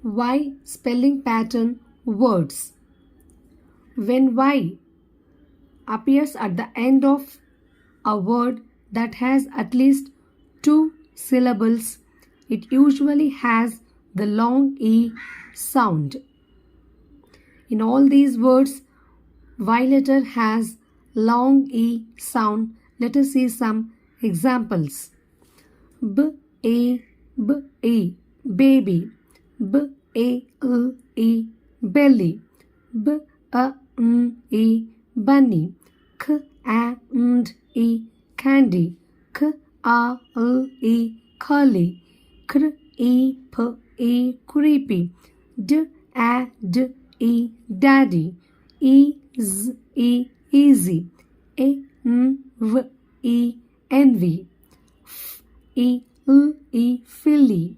Y spelling pattern words. When Y appears at the end of a word that has at least two syllables, it usually has the long E sound. In all these words, Y letter has long E sound. Let us see some examples. B-A, B-A, baby. B-A-L-E, belly. B-A-N-E, bunny. K-A-N-D-E, candy. K-A-L-E, curly. K-E-P-E, creepy. D-A-D-E, daddy. E-Z-E, easy. A-N-V-E, envy. F-E-L-E, filly.